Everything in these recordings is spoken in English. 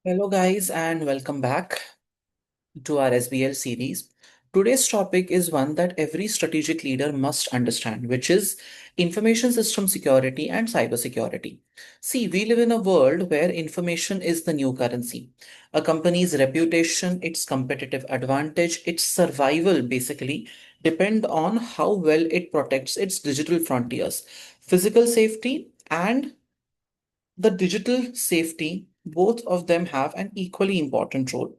Hello, guys, and welcome back to our SBL series. Today's topic is one that every strategic leader must understand, which is information system security and cybersecurity. See, we live in a world where information is the new currency. A company's reputation, its competitive advantage, its survival basically depend on how well it protects its digital frontiers. Physical safety and the digital safety, both of them have an equally important role.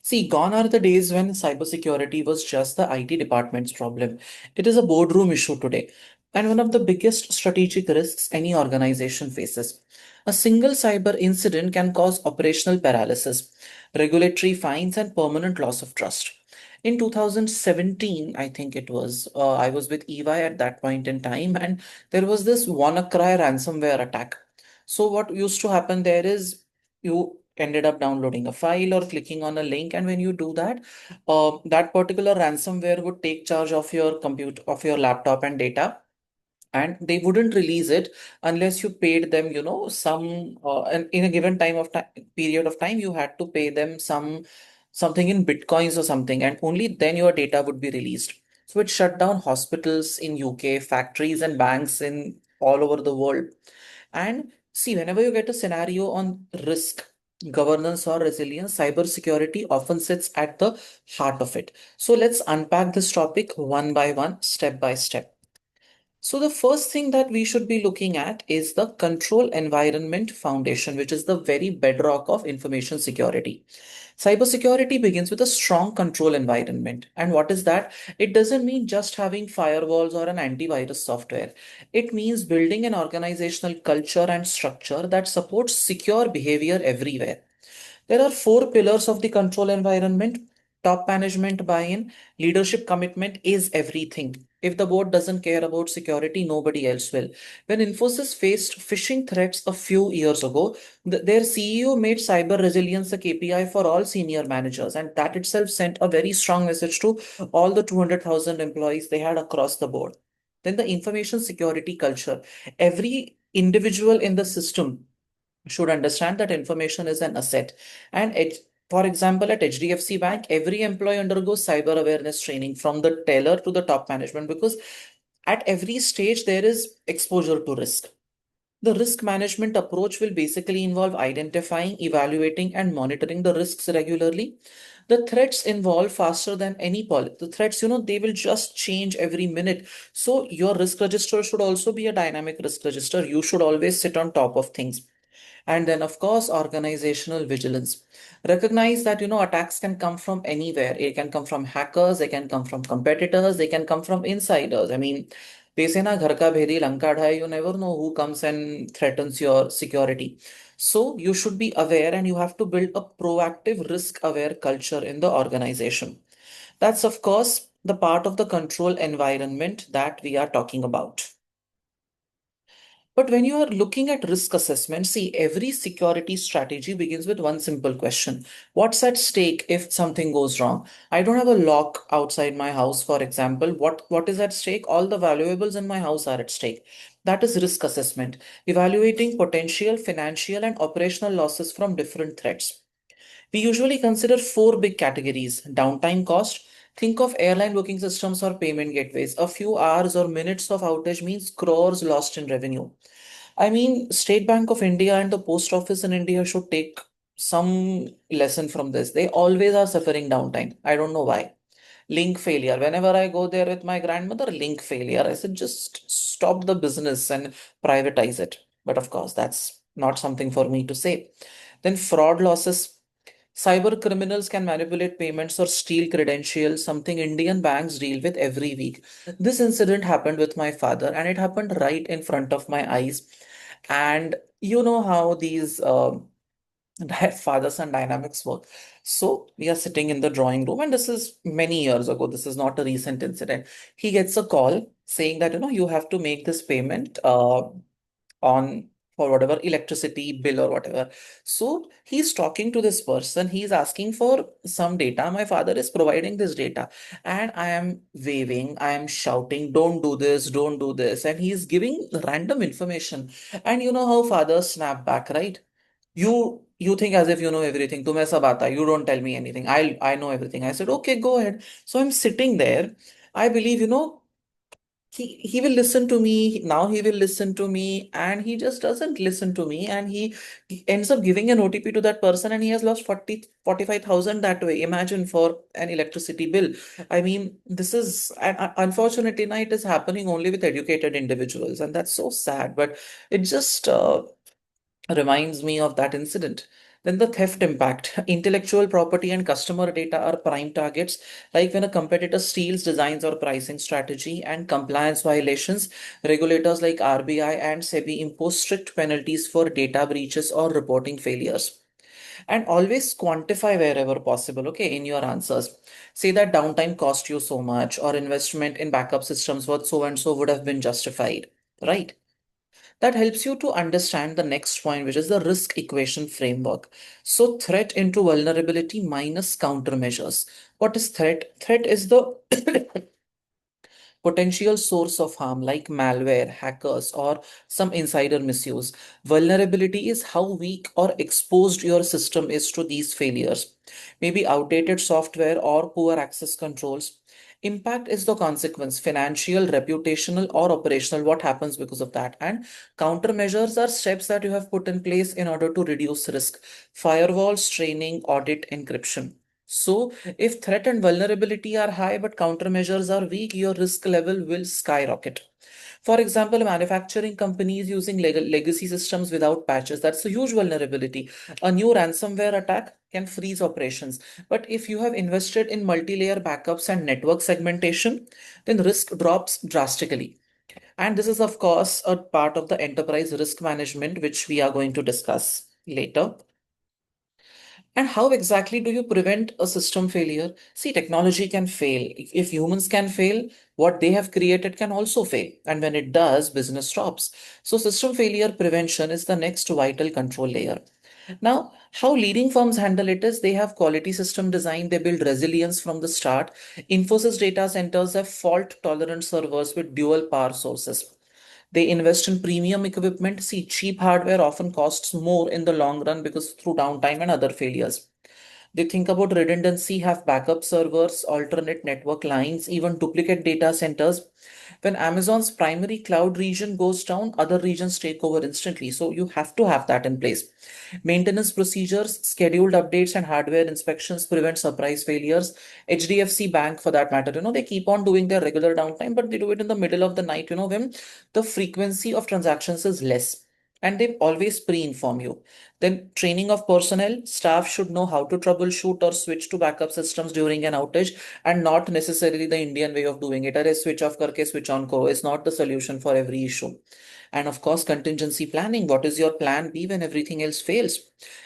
See, gone are the days when cybersecurity was just the IT department's problem. It is a boardroom issue today, and one of the biggest strategic risks any organization faces. A single cyber incident can cause operational paralysis, regulatory fines, and permanent loss of trust. In 2017, I think it was, I was with EY at that point in time, and there was this WannaCry ransomware attack. So, what used to happen there is you ended up downloading a file or clicking on a link, and when you do that, that particular ransomware would take charge of your compute of your laptop and data, and they wouldn't release it unless you paid them, some and in a given time of time period of time you had to pay them something in bitcoins or something, and only then your data would be released. So it shut down hospitals in UK, factories and banks in all over the world. And see, whenever you get a scenario on risk, governance, or resilience, cybersecurity often sits at the heart of it. So let's unpack this topic one by one, step by step. So the first thing that we should be looking at is the control environment foundation, which is the very bedrock of information security. Cybersecurity begins with a strong control environment. And what is that? It doesn't mean just having firewalls or an antivirus software. It means building an organizational culture and structure that supports secure behavior everywhere. There are four pillars of the control environment. Top management buy-in, leadership commitment is everything. If the board doesn't care about security, nobody else will. When Infosys faced phishing threats a few years ago, their CEO made cyber resilience a KPI for all senior managers, and that itself sent a very strong message to all the 200,000 employees they had across the board. Then the information security culture. Every individual in the system should understand that information is an asset. And for example, at HDFC Bank, every employee undergoes cyber awareness training from the teller to the top management, because at every stage there is exposure to risk. The risk management approach will basically involve identifying, evaluating, and monitoring the risks regularly. The threats involve faster than any policy. The threats, they will just change every minute. So your risk register should also be a dynamic risk register. You should always sit on top of things. And then, of course, organizational vigilance. Recognize that, attacks can come from anywhere. It can come from hackers, they can come from competitors, they can come from insiders. I mean, they say na ghar ka bhedi lanka dhai, you never know who comes and threatens your security. So you should be aware, and you have to build a proactive risk aware culture in the organization. That's, of course, the part of the control environment that we are talking about. But when you are looking at risk assessment, see, every security strategy begins with one simple question. What's at stake if something goes wrong? I don't have a lock outside my house, for example. What is at stake? All the valuables in my house are at stake. That is risk assessment, evaluating potential financial and operational losses from different threats. We usually consider four big categories. Downtime cost. Think of airline booking systems or payment gateways. A few hours or minutes of outage means crores lost in revenue. I mean, State Bank of India and the post office in India should take some lesson from this. They always are suffering downtime. I don't know why. Link failure. Whenever I go there with my grandmother, link failure. I said, just stop the business and privatize it. But of course, that's not something for me to say. Then fraud losses. Cyber criminals can manipulate payments or steal credentials, something Indian banks deal with every week. This incident happened with my father, and it happened right in front of my eyes. And you know how these father son dynamics work. So we are sitting in the drawing room, and this is many years ago. This is not a recent incident. He gets a call saying that, you have to make this payment on for whatever electricity bill or whatever. So he's talking to this person, he's asking for some data. My father is providing this data, and I am waving, I am shouting, don't do this, don't do this. And he's giving random information. And you know how fathers snap back, right? You you think as if you know everything. तुम्हें सब आता है. You don't tell me anything. I know everything. I said, okay, go ahead. So I'm sitting there. I believe, he will listen to me. Now he will listen to me, and he just doesn't listen to me, and he ends up giving an OTP to that person, and he has lost 45,000 that way. Imagine for an electricity bill. I mean, this is unfortunately now it is happening only with educated individuals, and that's so sad. But it just reminds me of that incident. Then the theft impact. Intellectual property and customer data are prime targets, like when a competitor steals designs or pricing strategy. And compliance violations. Regulators like RBI and SEBI impose strict penalties for data breaches or reporting failures. And always quantify wherever possible, okay, in your answers. Say that downtime cost you so much, or investment in backup systems worth so and so would have been justified, right? That helps you to understand the next point, which is the risk equation framework. So, threat into vulnerability minus countermeasures. What is threat? Threat is the potential source of harm like malware, hackers, or some insider misuse. Vulnerability is how weak or exposed your system is to these failures. Maybe outdated software or poor access controls. Impact is the consequence, financial, reputational, or operational, what happens because of that. And countermeasures are steps that you have put in place in order to reduce risk. Firewalls, training, audit, encryption. So, if threat and vulnerability are high but countermeasures are weak, your risk level will skyrocket. For example, manufacturing companies using legacy systems without patches, that's a huge vulnerability. A new ransomware attack can freeze operations. But if you have invested in multi-layer backups and network segmentation, then risk drops drastically. And this is, of course, a part of the enterprise risk management, which we are going to discuss later. And how exactly do you prevent a system failure? See, technology can fail. If humans can fail, what they have created can also fail. And when it does, business stops. So, system failure prevention is the next vital control layer. Now, how leading firms handle it is they have quality system design, they build resilience from the start. Infosys data centers have fault tolerant servers with dual power sources. They invest in premium equipment. See, cheap hardware often costs more in the long run because through downtime and other failures. They think about redundancy, have backup servers, alternate network lines, even duplicate data centers. When Amazon's primary cloud region goes down, other regions take over instantly. So you have to have that in place. Maintenance procedures, scheduled updates, and hardware inspections prevent surprise failures. HDFC Bank, for that matter, they keep on doing their regular downtime, but they do it in the middle of the night, when the frequency of transactions is less. And they always pre-inform you. Then training of personnel, staff should know how to troubleshoot or switch to backup systems during an outage, and not necessarily the Indian way of doing it. Array switch off karke switch on karo is not the solution for every issue. And of course, contingency planning. What is your plan B when everything else fails?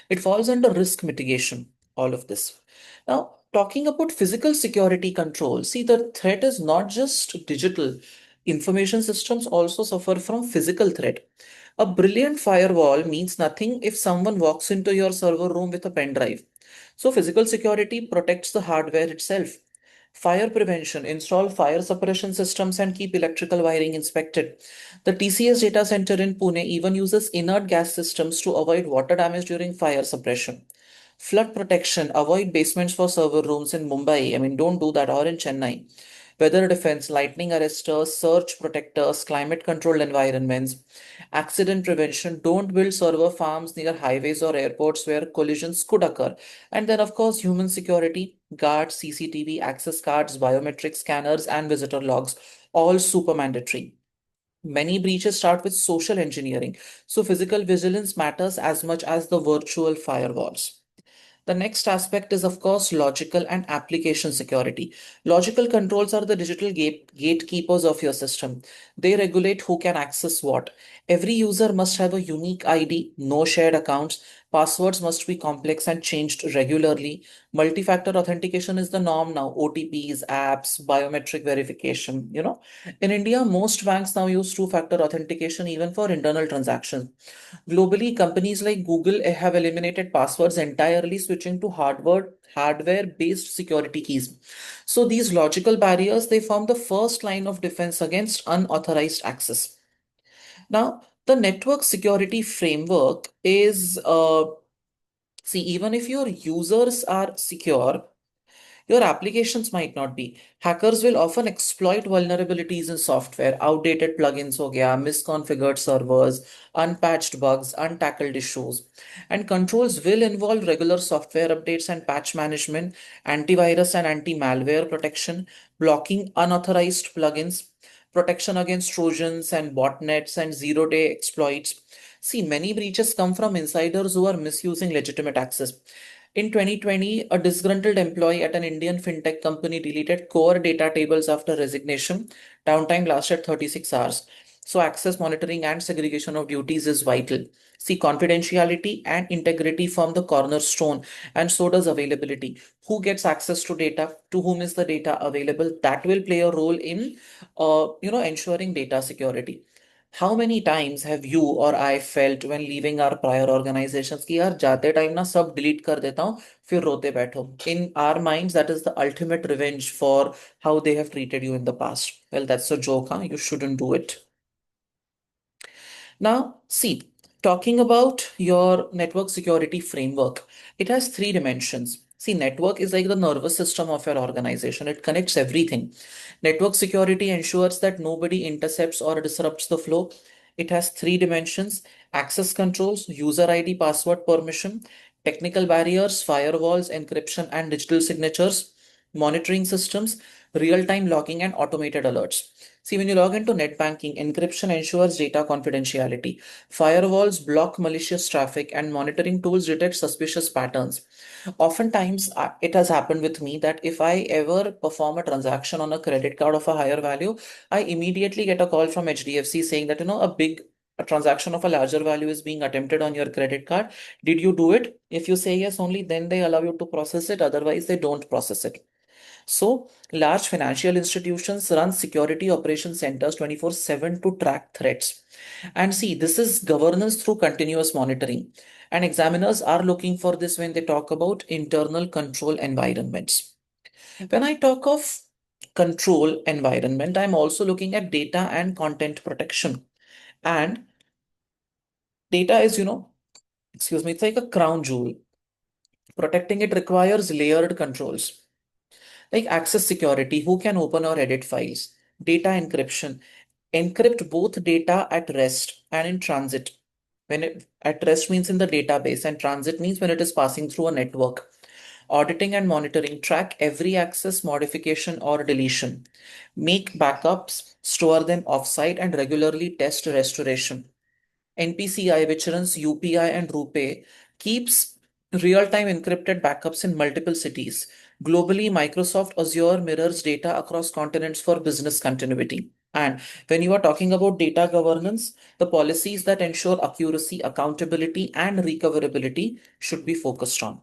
It falls under risk mitigation, all of this. Now, talking about physical security control, see, the threat is not just digital. Information systems also suffer from physical threat. A brilliant firewall means nothing if someone walks into your server room with a pen drive. So, physical security protects the hardware itself. Fire prevention, install fire suppression systems and keep electrical wiring inspected. The TCS data center in Pune even uses inert gas systems to avoid water damage during fire suppression. Flood protection, avoid basements for server rooms in Mumbai. I mean, don't do that, or in Chennai. Weather defense, lightning arresters, surge protectors, climate controlled environments. Accident prevention, don't build server farms near highways or airports where collisions could occur. And then, of course, human security, guards, CCTV, access cards, biometric scanners, and visitor logs, all super mandatory. Many breaches start with social engineering, so physical vigilance matters as much as the virtual firewalls. The next aspect is, of course, logical and application security. Logical controls are the digital gatekeepers of your system. They regulate who can access what. Every user must have a unique ID, no shared accounts. Passwords must be complex and changed regularly. Multi factor authentication is the norm now. OTPs, apps, biometric verification. In India, most banks now use two factor authentication even for internal transactions. Globally, companies like Google have eliminated passwords entirely, switching to hardware-based security keys. So these logical barriers, they form the first line of defense against unauthorized access. Now, the network security framework is See, even if your users are secure, your applications might not be. Hackers will often exploit vulnerabilities in software, outdated plugins ho gaya, misconfigured servers, unpatched bugs, untackled issues. And controls will involve regular software updates and patch management, antivirus and anti-malware protection, blocking unauthorized plugins, protection against trojans and botnets and zero-day exploits. See, many breaches come from insiders who are misusing legitimate access. In 2020, a disgruntled employee at an Indian fintech company deleted core data tables after resignation. Downtime lasted 36 hours. So, access monitoring and segregation of duties is vital. See, confidentiality and integrity form the cornerstone, and so does availability. Who gets access to data? To whom is the data available? That will play a role in, ensuring data security. How many times have you or I felt when leaving our prior organizations कि यार जाते time ना सब delete कर देता हूँ फिर रोते बैठो. In our minds, that is the ultimate revenge for how they have treated you in the past. Well, that's a joke, huh? You shouldn't do it. Now, see, talking about your network security framework, it has three dimensions. See, network is like the nervous system of your organization. It connects everything. Network security ensures that nobody intercepts or disrupts the flow. It has three dimensions: access controls, user ID, password permission, technical barriers, firewalls, encryption, and digital signatures, monitoring systems, real time logging, and automated alerts. See, when you log into net banking, encryption ensures data confidentiality. Firewalls block malicious traffic, and monitoring tools detect suspicious patterns. Oftentimes, it has happened with me that if I ever perform a transaction on a credit card of a higher value, I immediately get a call from HDFC saying that, a transaction of a larger value is being attempted on your credit card. Did you do it? If you say yes, only then they allow you to process it. Otherwise, they don't process it. So, large financial institutions run security operation centers 24/7 to track threats. And see, this is governance through continuous monitoring. And examiners are looking for this when they talk about internal control environments. When I talk of control environment, I'm also looking at data and content protection. And data is, it's like a crown jewel. Protecting it requires layered controls. Like access security, who can open or edit files? Data encryption, encrypt both data at rest and in transit. At rest means in the database, and transit means when it is passing through a network. Auditing and monitoring, track every access, modification, or deletion. Make backups, store them offsite, and regularly test restoration. NPCI, which runs UPI and RuPay, keeps real-time encrypted backups in multiple cities. Globally, Microsoft Azure mirrors data across continents for business continuity. And when you are talking about data governance, the policies that ensure accuracy, accountability, and recoverability should be focused on.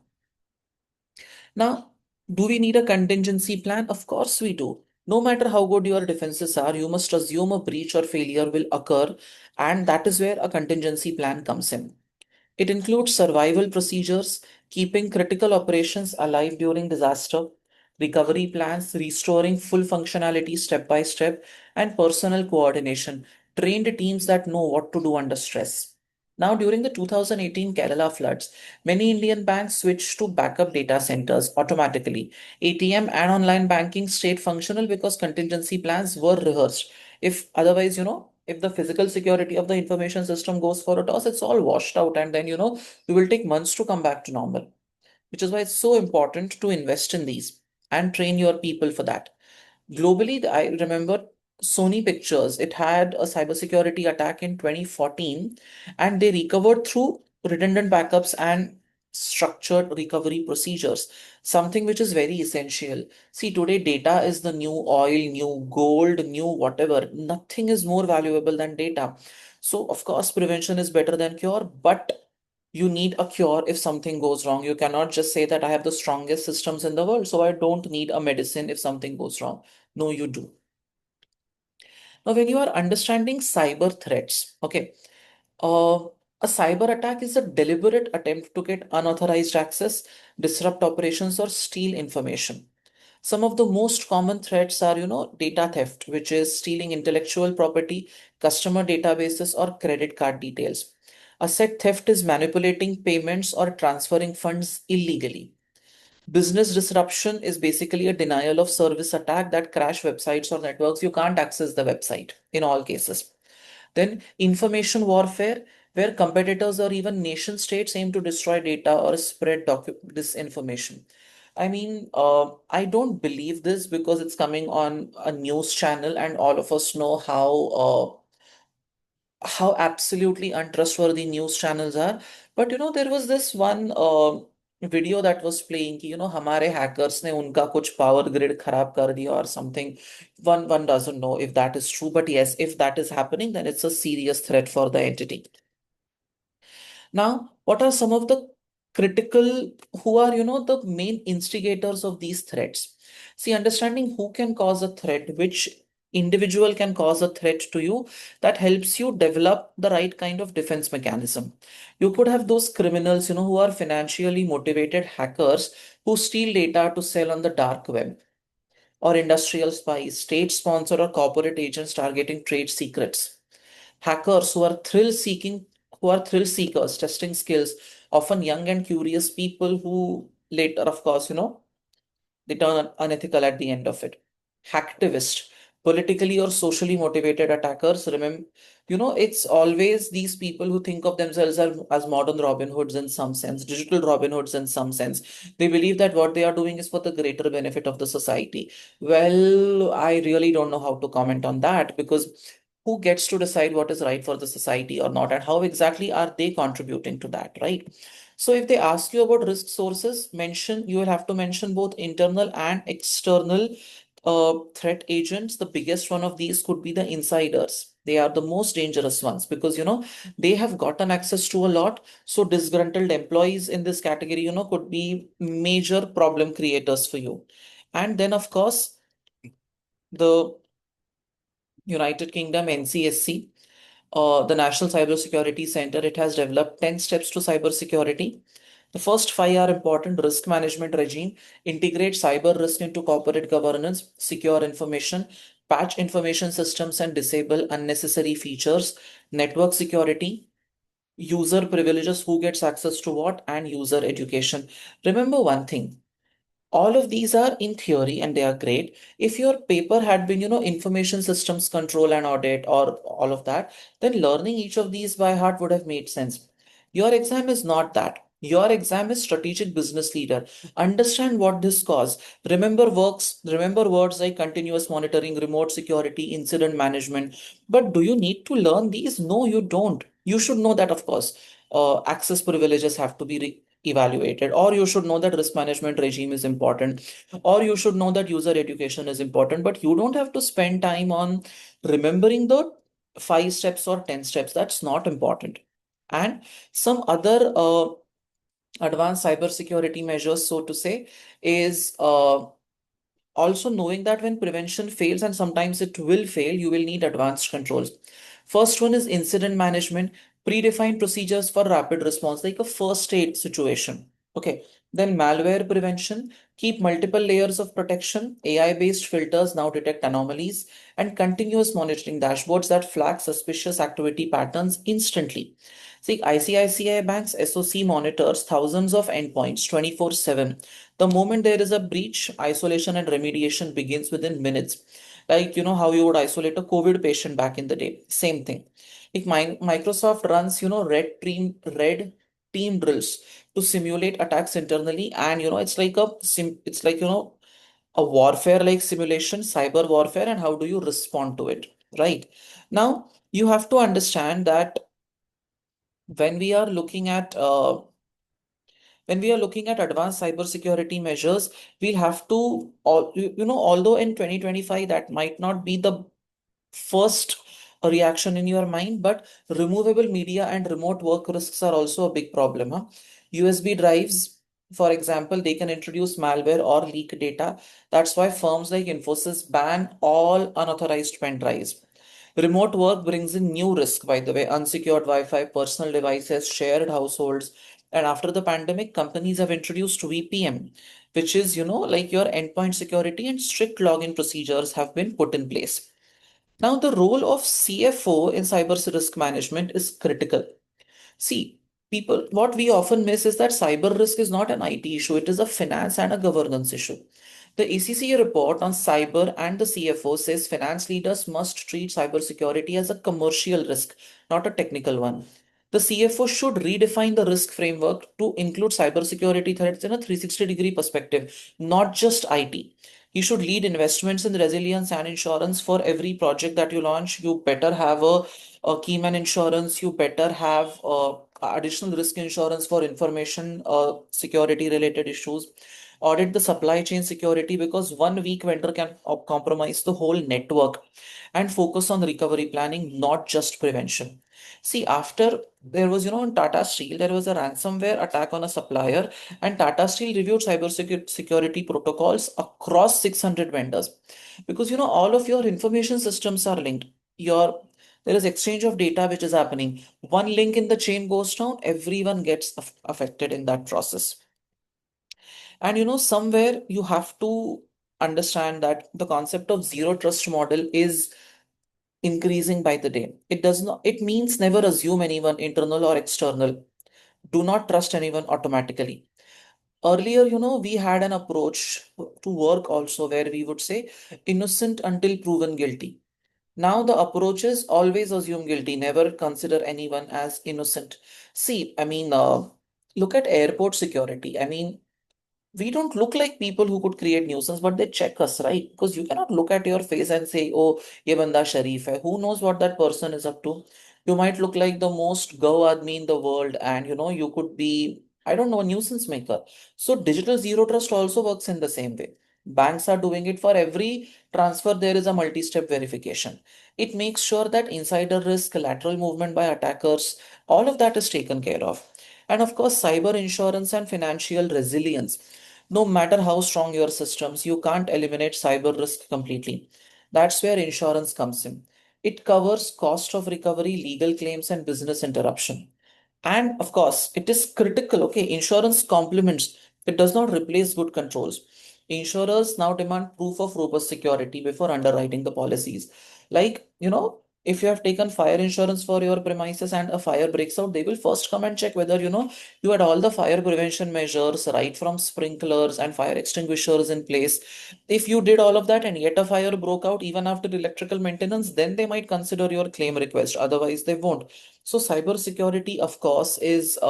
Now, do we need a contingency plan? Of course we do. No matter how good your defenses are, you must assume a breach or failure will occur, and that is where a contingency plan comes in. It includes survival procedures, keeping critical operations alive during disaster, recovery plans, restoring full functionality step by step, and personal coordination, trained teams that know what to do under stress. Now, during the 2018 Kerala floods, many Indian banks switched to backup data centers automatically. ATM and online banking stayed functional because contingency plans were rehearsed. If otherwise, if the physical security of the information system goes for a toss, it's all washed out, and then, we will take months to come back to normal, which is why it's so important to invest in these and train your people for that. Globally, I remember Sony Pictures, it had a cybersecurity attack in 2014, and they recovered through redundant backups and structured recovery procedures, something which is very essential. See, today data is the new oil, new gold, new whatever. Nothing is more valuable than data. So, of course, prevention is better than cure, but you need a cure if something goes wrong. You cannot just say that I have the strongest systems in the world, so I don't need a medicine if something goes wrong. No, you do. Now, when you are understanding cyber threats, okay, a cyber attack is a deliberate attempt to get unauthorized access, disrupt operations, or steal information. Some of the most common threats are, data theft, which is stealing intellectual property, customer databases, or credit card details. Asset theft is manipulating payments or transferring funds illegally. Business disruption is basically a denial of service attack that crash websites or networks. You can't access the website in all cases. Then information warfare, where competitors or even nation states aim to destroy data or spread disinformation. I mean, I don't believe this because it's coming on a news channel, and all of us know how absolutely untrustworthy news channels are. But there was this one video that was playing कि हमारे hackers ने उनका कुछ power grid खराब कर दिया or something. One doesn't know if that is true, but yes, if that is happening, then it's a serious threat for the entity. Now, what are some of the critical, who are, the main instigators of these threats? See, understanding who can cause a threat, which individual can cause a threat to you, that helps you develop the right kind of defense mechanism. You could have those criminals, who are financially motivated hackers who steal data to sell on the dark web, or industrial spies, state sponsored or corporate agents targeting trade secrets. Hackers who are thrill seekers, testing skills, often young and curious people who later, of course, they turn unethical at the end of it. Hacktivist, politically or socially motivated attackers. Remember, it's always these people who think of themselves as modern Robin Hoods in some sense, digital Robin Hoods in some sense. They believe that what they are doing is for the greater benefit of the society. Well, I really don't know how to comment on that, because who gets to decide what is right for the society or not, and how exactly are they contributing to that, right? So if they ask you about risk sources, you will have to mention both internal and external threat agents. The biggest one of these could be the insiders. They are the most dangerous ones because, they have gotten access to a lot. So disgruntled employees in this category, could be major problem creators for you. And then, of course, the United Kingdom NCSC, the National Cybersecurity Center, it has developed 10 steps to cybersecurity. The first five are important: risk management regime, integrate cyber risk into corporate governance, secure information, patch information systems and disable unnecessary features, network security, user privileges, who gets access to what, and user education. Remember one thing, all of these are in theory and they are great. If your paper had been, information systems control and audit or all of that, then learning each of these by heart would have made sense. Your exam is not that. Your exam is strategic business leader. Understand what this cause. Remember words like continuous monitoring, remote security, incident management. But do you need to learn these? No, you don't. You should know that, of course. Access privileges have to be evaluated, or you should know that risk management regime is important, or you should know that user education is important, but you don't have to spend time on remembering the 5 steps or 10 steps. That's not important. And some other advanced cybersecurity measures, so to say, is also knowing that when prevention fails, and sometimes it will fail, you will need advanced controls. First one is incident management, predefined procedures for rapid response, like a first aid situation. Okay. Then malware prevention, keep multiple layers of protection, AI-based filters now detect anomalies, and continuous monitoring dashboards that flag suspicious activity patterns instantly. See, ICICI Bank's SOC monitors thousands of endpoints 24/7. The moment there is a breach, isolation and remediation begins within minutes. Like, how you would isolate a COVID patient back in the day. Same thing. Like Microsoft runs, red team drills to simulate attacks internally. And, it's like, a warfare like simulation, cyber warfare, and how do you respond to it, right? Now, you have to understand that when we are looking at advanced cybersecurity measures, we'll have to, although in 2025 that might not be the first reaction in your mind, but removable media and remote work risks are also a big problem. USB drives, for example, they can introduce malware or leak data. That's why firms like Infosys ban all unauthorized pen drives. Remote work brings in new risk, by the way, unsecured Wi-Fi, personal devices, shared households. And after the pandemic, companies have introduced VPN, which is, like your endpoint security, and strict login procedures have been put in place. Now, the role of CFO in cyber risk management is critical. See, people, what we often miss is that cyber risk is not an IT issue, it is a finance and a governance issue. The ACCA report on cyber and the CFO says finance leaders must treat cybersecurity as a commercial risk, not a technical one. The CFO should redefine the risk framework to include cybersecurity threats in a 360-degree perspective, not just IT. You should lead investments in resilience and insurance for every project that you launch. You better have a keyman insurance. You better have additional risk insurance for information security related issues. Audit the supply chain security because one weak vendor can compromise the whole network, and focus on recovery planning, not just prevention. See, after there was, in Tata Steel, there was a ransomware attack on a supplier, and Tata Steel reviewed security protocols across 600 vendors because, all of your information systems are linked. Your There is exchange of data which is happening. One link in the chain goes down, everyone gets affected in that process. And somewhere you have to understand that the concept of zero trust model is increasing by the day. It means never assume anyone internal or external. Do not trust anyone automatically. Earlier, we had an approach to work also where we would say innocent until proven guilty. Now the approach is always assume guilty, never consider anyone as innocent. See, look at airport security. We don't look like people who could create nuisance, but they check us, right? Because you cannot look at your face and say, "Oh, ye banda sharif hai." Who knows what that person is up to? You might look like the most go admin in the world, and you could be, I don't know, a nuisance maker. So digital zero trust also works in the same way. Banks are doing it. For every transfer, there is a multi-step verification. It makes sure that insider risk, collateral movement by attackers, all of that is taken care of. And of course, cyber insurance and financial resilience. No matter how strong your systems, you can't eliminate cyber risk completely. That's where insurance comes in. It covers cost of recovery, legal claims, and business interruption. And of course, it is critical. Okay, insurance complements, it does not replace good controls. Insurers now demand proof of robust security before underwriting the policies. Like, if you have taken fire insurance for your premises and a fire breaks out, they will first come and check whether, you had all the fire prevention measures, right from sprinklers and fire extinguishers in place. If you did all of that and yet a fire broke out even after electrical maintenance, then they might consider your claim request. Otherwise, they won't. So cybersecurity, of course, is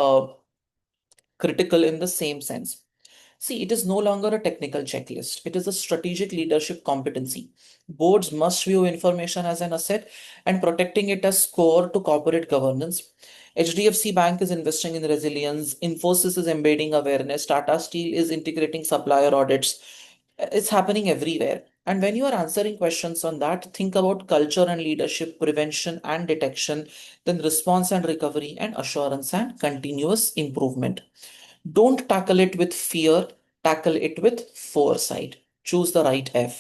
critical in the same sense. See, it is no longer a technical checklist. It is a strategic leadership competency. Boards must view information as an asset and protecting it as core to corporate governance. HDFC Bank is investing in resilience. Infosys is embedding awareness. Tata Steel is integrating supplier audits. It's happening everywhere. And when you are answering questions on that, think about culture and leadership, prevention and detection, then response and recovery, and assurance and continuous improvement. Don't tackle it with fear, tackle it with foresight. Choose the right F.